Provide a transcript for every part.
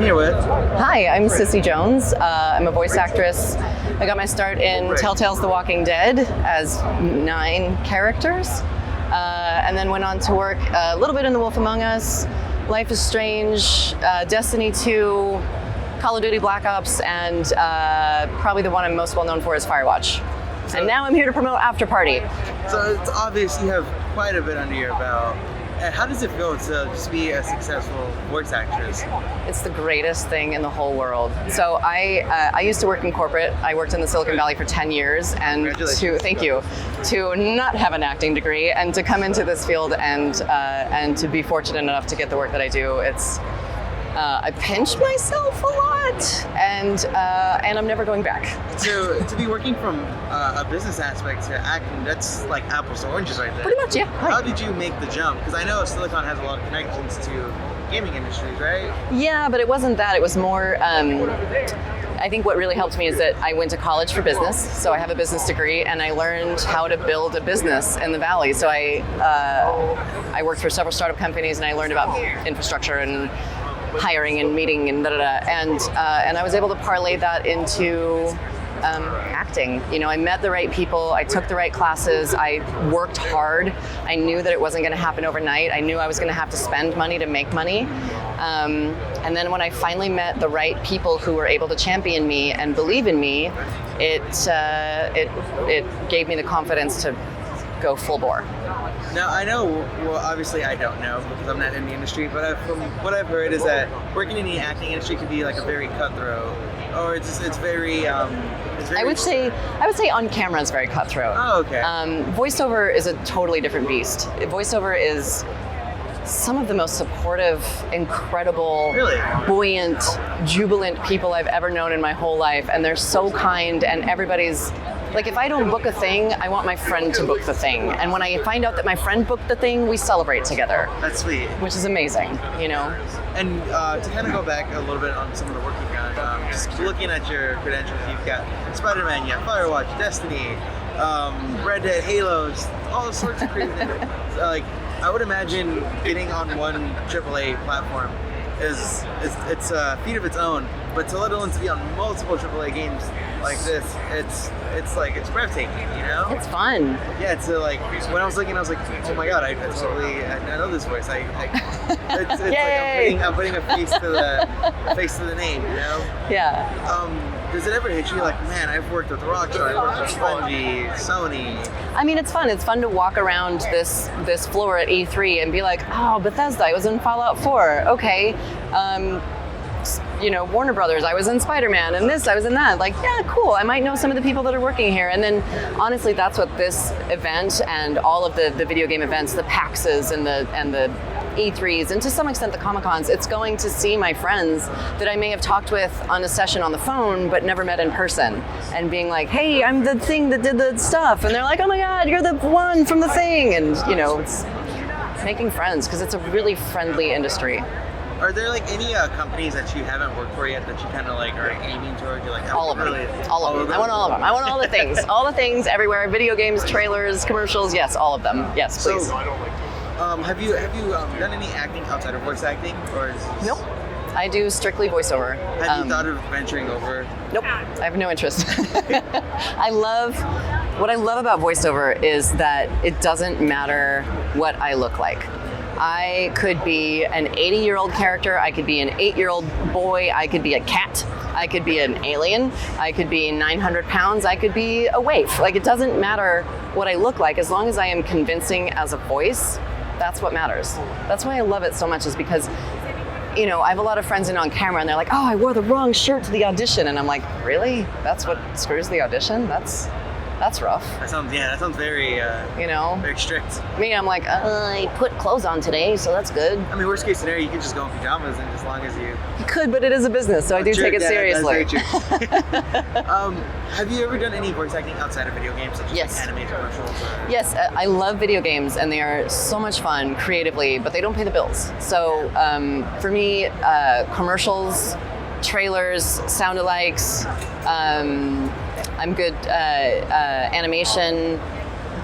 I'm here with. Hi, I'm Cissy Jones. I'm a voice actress. I got my start in Telltale's The Walking Dead as 9 characters, and then went on to work a little bit in The Wolf Among Us, Life is Strange, Destiny 2, Call of Duty Black Ops, and probably the one I'm most well known for is Firewatch. And now I'm here to promote After Party. So it's obvious you have quite a bit under your belt. How does it feel to just be a successful voice actress? It's the greatest thing in the whole world. So I used to work in corporate. I worked in the Silicon Valley for 10 years, and to not have an acting degree and to come into this field and to be fortunate enough to get the work that I do, it's I pinch myself a lot, and I'm never going back. So to be working from a business aspect to acting, that's like apples to oranges right there. Pretty much, yeah. Right. How did you make the jump? Because I know Silicon has a lot of connections to gaming industries, right? Yeah, but it wasn't that. It was more. I think what really helped me is that I went to college for business, so I have a business degree, and I learned how to build a business in the Valley. So I worked for several startup companies, and I learned about infrastructure and hiring and meeting and and I was able to parlay that into acting. You know, I met the right people, I took the right classes, I worked hard. I knew that it wasn't going to happen overnight. I knew I was going to have to spend money to make money. And then when I finally met the right people who were able to champion me and believe in me, it gave me the confidence to go full bore. Now, I know, well, obviously I don't know because I'm not in the industry, but from what I've heard is that working in the acting industry can be like a very cutthroat, or it's very I would say on camera it's very cutthroat. Oh, okay. Voiceover is a totally different beast. Voiceover is some of the most supportive, incredible, buoyant, jubilant people I've ever known in my whole life, and they're so kind, and everybody's like, if I don't book a thing, I want my friend to book the thing. And when I find out that my friend booked the thing, we celebrate together. That's sweet. Which is amazing, you know? And to kind of go back a little bit on some of the work you've done, just looking at your credentials, you've got Spider-Man, you have Firewatch, Destiny, Red Dead, Halos, all sorts of crazy things. Like, I would imagine getting on one AAA platform it's a feat of its own, but to let alone to be on multiple AAA games like this, it's breathtaking, you know? It's fun. Yeah, it's like when I was looking, I was like, oh my god, I know this voice. It's like I'm putting a face to the name, you know? Yeah. Does it ever hit you like, man, I've worked with Rockstar, I've worked with Bungie, Sony? I mean, it's fun. It's fun to walk around this floor at E3 and be like, oh, Bethesda, I was in Fallout 4. Okay. You know, Warner Brothers, I was in Spider-Man, and this, I was in that. Like, yeah, cool. I might know some of the people that are working here. And then, honestly, that's what this event and all of the video game events, the PAXs and the E3s, and to some extent the Comic-Cons, it's going to see my friends that I may have talked with on a session on the phone, but never met in person, and being like, hey, I'm the thing that did the stuff. And they're like, oh my God, you're the one from the thing. And, you know, it's making friends, because it's a really friendly industry. Are there like any companies that you haven't worked for yet that you kind of like are aiming towards? You're like, all of them. All of them. I want all of them. I want all the things. All the things everywhere. Video games, trailers, commercials. Yes, all of them. Yes, please. So, have you done any acting outside of voice acting, or is this... Nope. I do strictly voiceover. Have you thought of venturing over? Nope. I have no interest. What I love about voiceover is that it doesn't matter what I look like. I could be an 80-year-old character, I could be an 8-year-old boy, I could be a cat, I could be an alien, I could be 900 pounds, I could be a waif. Like, it doesn't matter what I look like, as long as I am convincing as a voice, that's what matters. That's why I love it so much, is because, you know, I have a lot of friends in on camera and they're like, oh, I wore the wrong shirt to the audition. And I'm like, really? That's what screws the audition? That's rough. That sounds very, you know, very strict. Me, I'm like, I put clothes on today, so that's good. I mean, worst case scenario, you could just go in pajamas, and as long as you... You could, but it is a business, so I do take it seriously. That's very true. Have you ever done any voice acting outside of video games, such as like animated commercials? Or... Yes, I love video games, and they are so much fun creatively, but they don't pay the bills. So for me, commercials, trailers, sound-alikes, I'm good animation,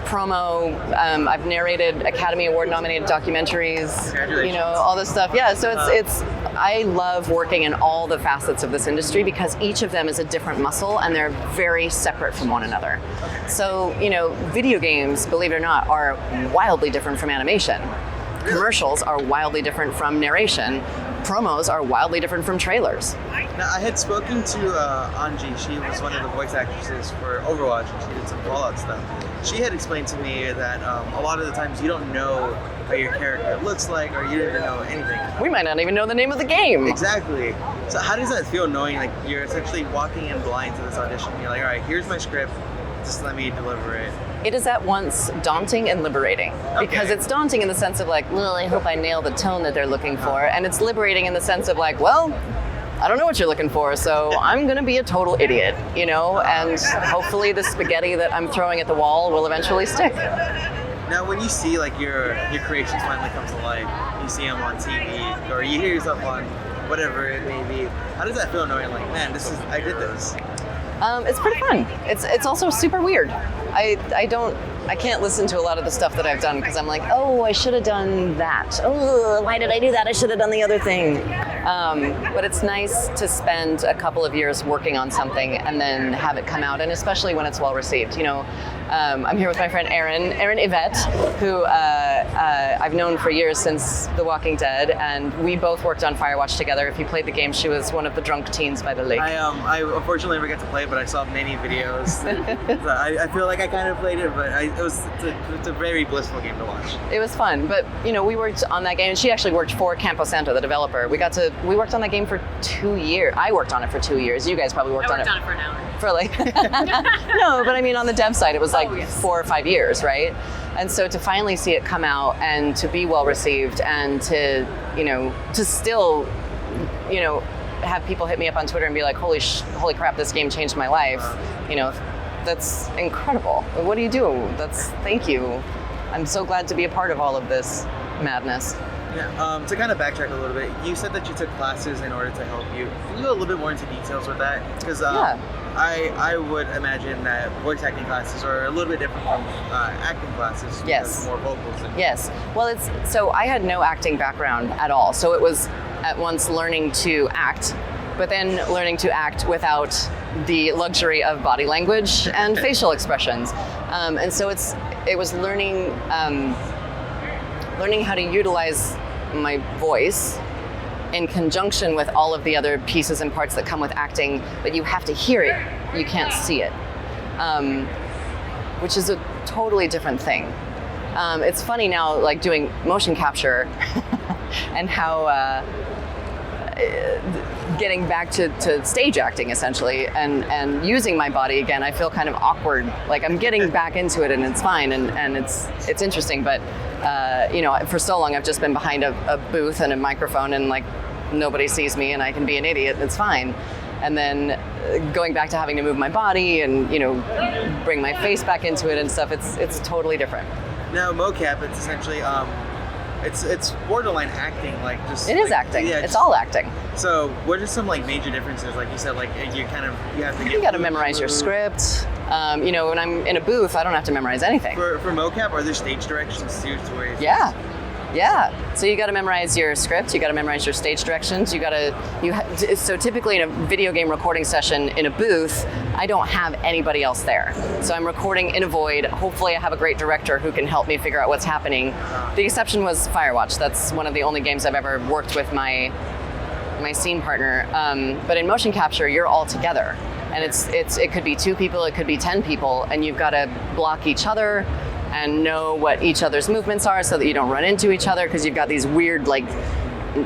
promo. I've narrated Academy Award nominated documentaries. Congratulations. All this stuff. Yeah, so it's I love working in all the facets of this industry because each of them is a different muscle and they're very separate from one another. So, video games, believe it or not, are wildly different from animation. Commercials are wildly different from narration. Promos are wildly different from trailers. Now, I had spoken to Anji. She was one of the voice actresses for Overwatch, and she did some Fallout stuff. She had explained to me that a lot of the times you don't know how your character looks like, or you don't even know anything. We might not even know the name of the game. Exactly. So how does that feel, knowing like you're essentially walking in blind to this audition? You're like, all right, here's my script. Just let me deliver it. It is at once daunting and liberating because it's daunting in the sense of like, well, I hope I nail the tone that they're looking for. And it's liberating in the sense of like, well, I don't know what you're looking for, so I'm going to be a total idiot, and hopefully the spaghetti that I'm throwing at the wall will eventually stick. Now, when you see like your creations finally come to life, you see them on TV, or you hear yourself on whatever it may be, how does that feel, knowing like, man, I did this? It's pretty fun. It's also super weird. I can't listen to a lot of the stuff that I've done because I'm like, oh, I should have done that. Oh, why did I do that? I should have done the other thing. But it's nice to spend a couple of years working on something and then have it come out, and especially when it's well received. I'm here with my friend Erin Yvette, who I've known for years since The Walking Dead, and we both worked on Firewatch together. If you played the game, she was one of the drunk teens by the lake. I unfortunately never get to play it, but I saw many videos. So I feel like I kind of played it, but it's a very blissful game to watch. It was fun, but we worked on that game, and she actually worked for Campo Santo, the developer. We worked on that game for 2 years. I worked on it for 2 years. You guys probably worked on it for an hour. For like, no, but I mean on the dev side, it was like 4 or 5 years, right? And so to finally see it come out and to be well received and to still, have people hit me up on Twitter and be like, holy crap, this game changed my life. That's incredible. What do you do? Thank you. I'm so glad to be a part of all of this madness. Yeah, to kind of backtrack a little bit, you said that you took classes in order to help you. Can you go a little bit more into details with that? Because I would imagine that voice acting classes are a little bit different from acting classes. Yes. More vocals. Yes. Well, so I had no acting background at all. So it was at once learning to act, but then learning to act without the luxury of body language and facial expressions. And so it was learning how to utilize my voice in conjunction with all of the other pieces and parts that come with acting, but you have to hear it, you can't see it, which is a totally different thing. It's funny now, like doing motion capture and how getting back to stage acting essentially and using my body again, I feel kind of awkward. Like I'm getting back into it and it's fine and it's interesting, but for so long I've just been behind a booth and a microphone and like nobody sees me and I can be an idiot, it's fine. And then going back to having to move my body and bring my face back into it and stuff, it's totally different. Now mocap, it's essentially it's borderline acting, like just. It is acting. Yeah, it's all acting. So, what are some like major differences? Like you said, like you have to get. You got to memorize your script. When I'm in a booth, I don't have to memorize anything. For mocap, are there stage directions too? Yeah. So you got to memorize your script. You got to memorize your stage directions. So typically in a video game recording session in a booth, I don't have anybody else there. So I'm recording in a void. Hopefully I have a great director who can help me figure out what's happening. The exception was Firewatch. That's one of the only games I've ever worked with my scene partner. But in motion capture, you're all together. And it could be 2 people, it could be 10 people, and you've got to block each other and know what each other's movements are so that you don't run into each other, because you've got these weird, like,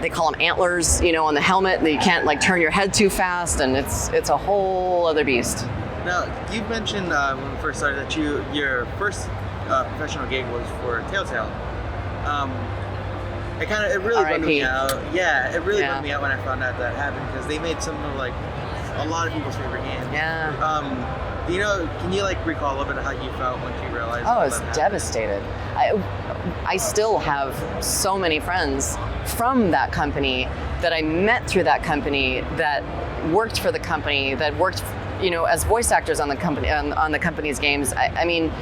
they call them antlers, on the helmet, that you can't like turn your head too fast, and it's a whole other beast. Now, you mentioned when we first started that your first professional gig was for Telltale. It really bummed me out. Yeah, it really bummed me out when I found out that happened, because they made some of like a lot of people's favorite games. Yeah. Can you like recall a little bit of how you felt when you realized? Oh, I was devastated. I still have so many friends from that company that I met through that company, that worked for the company, that worked, as voice actors on the company on the company's games. I mean,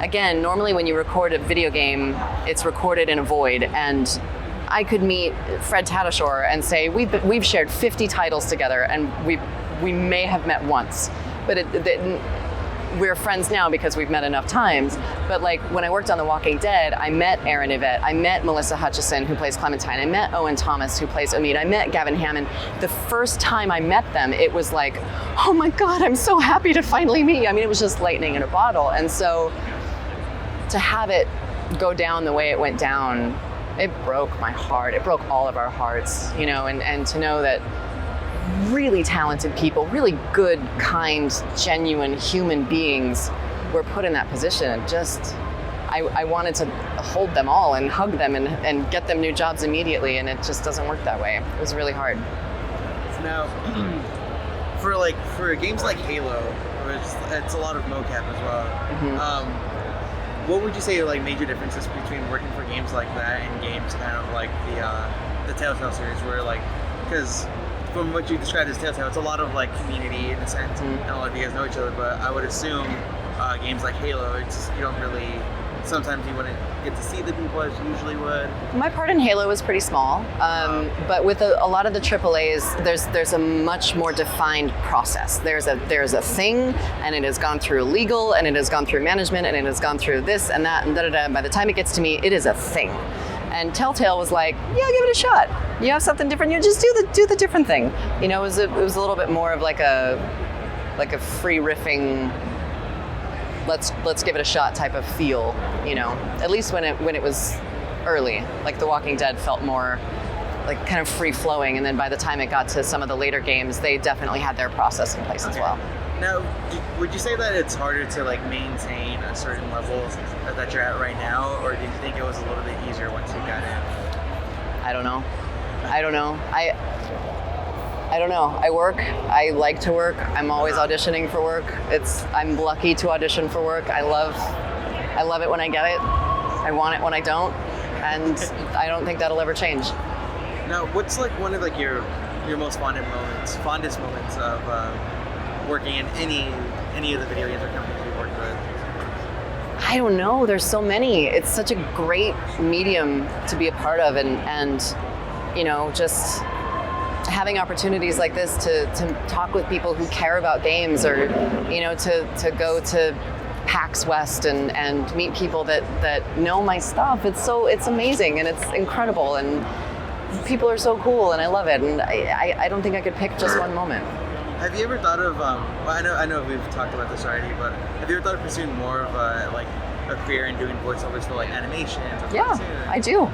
again, normally when you record a video game, it's recorded in a void, and I could meet Fred Tatasciore and say, we've shared 50 titles together, and we may have met once, but we're friends now because we've met enough times. But like when I worked on The Walking Dead, I met Aaron Yvette, I met Melissa Hutchison, who plays Clementine, I met Owen Thomas, who plays Omid, I met Gavin Hammond. The first time I met them, it was like, oh my God, I'm so happy to finally meet you. I mean, it was just lightning in a bottle. And so to have it go down the way it went down, it broke my heart. It broke all of our hearts, you know, and to know that really talented people, really good, kind, genuine human beings were put in that position. And just, I wanted to hold them all and hug them and get them new jobs immediately, and it just doesn't work that way. It was really hard. Now, for games like Halo, which it's a lot of mocap as well. Mm-hmm. What would you say are like major differences between working for games like that and games kind of like the Telltale series, where like, because from what you described as Telltale, it's a lot of like community in a sense, and a lot of you guys know each other. But I would assume games like Halo, it's you don't really. Sometimes you wouldn't get to see the people as you usually would. My part in Halo was pretty small, but with a lot of the AAAs, there's a much more defined process. There's a thing, and it has gone through legal, and it has gone through management, and it has gone through this and that and da-da-da. By the time it gets to me, it is a thing. And Telltale was like, yeah, give it a shot. You have something different, you just do the different thing. You know, it was a little bit more of like a free riffing, let's give it a shot type of feel, you know. At least when it was early. Like The Walking Dead felt more like kind of free flowing, and then by the time it got to some of the later games, they definitely had their process in place as well. Now, would you say that it's harder to like maintain a certain level that you're at right now, or do you think it was a little bit easier once you got in? I don't know. I don't know. I work. I like to work. I'm always auditioning for work. I'm lucky to audition for work. I love it when I get it. I want it when I don't, and I don't think that'll ever change. Now, what's like one of like your most fondest moments of working in any of the video games or companies you've worked with? I don't know. There's so many. It's such a great medium to be a part of, and you know, just having opportunities like this to talk with people who care about games, or you know, to go to PAX West and meet people that know my stuff. It's amazing, and it's incredible, and people are so cool, and I love it, and I don't think I could pick just one moment. Have you ever thought of, well, I know we've talked about this already, but have you ever thought of pursuing more of a career in doing voiceovers for like animations? Or Yeah, I do.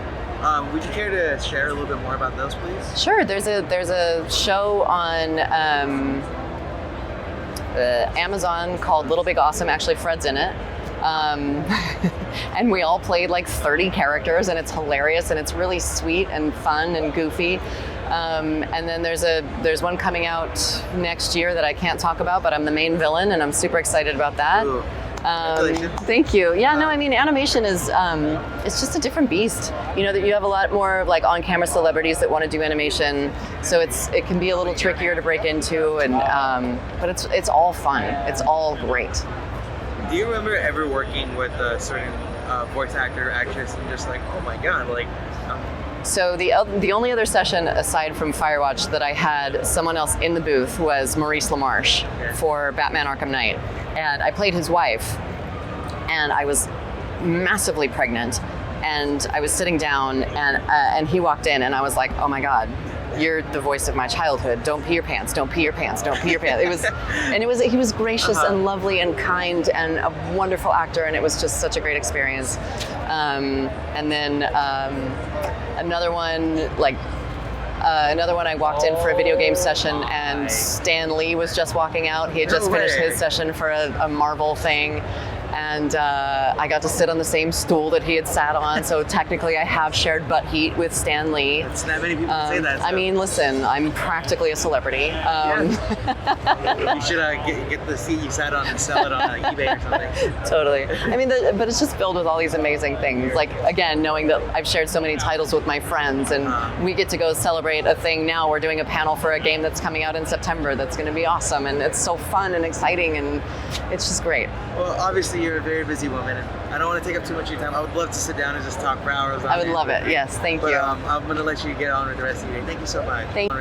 Would you care to share a little bit more about those, please? Sure. There's a show on Amazon called Little Big Awesome. Actually, Fred's in it. And we all played like 30 characters, and it's hilarious, and it's really sweet and fun and goofy. And then there's one coming out next year that I can't talk about, but I'm the main villain, and I'm super excited about that. Ooh. Thank you. Yeah, no, I mean, animation is it's just a different beast. You know, that you have a lot more like on-camera celebrities that want to do animation, so it can be a little trickier to break into, and but it's all fun. It's all great. Do you remember ever working with a certain voice actor or actress and just like, oh my god, like? So the only other session aside from Firewatch that I had someone else in the booth was Maurice LaMarche for Batman Arkham Knight, and I played his wife, and I was massively pregnant, and I was sitting down, and he walked in, and I was like, oh my god, you're the voice of my childhood. Don't pee your pants. Don't pee your pants. Don't pee your pants. He was gracious and lovely and kind and a wonderful actor, and it was just such a great experience. And then another one I walked in for a video game session, and Stan Lee was just walking out. He had just finished his session for a Marvel thing. And I got to sit on the same stool that he had sat on, so technically I have shared butt heat with Stan Lee. It's not many people say that. So. I mean, listen, I'm practically a celebrity. You should get the seat you sat on and sell it on eBay or something. Totally. I mean, but it's just filled with all these amazing things. Like, again, knowing that I've shared so many titles with my friends, and we get to go celebrate a thing now. We're doing a panel for a game that's coming out in September that's going to be awesome, and it's so fun and exciting, and it's just great. Well, obviously, obviously you're a very busy woman, and I don't want to take up too much of your time. I would love to sit down and just talk for hours. I would love it. Yes, thank you. I'm going to let you get on with the rest of your day. Thank you so much. Thank you.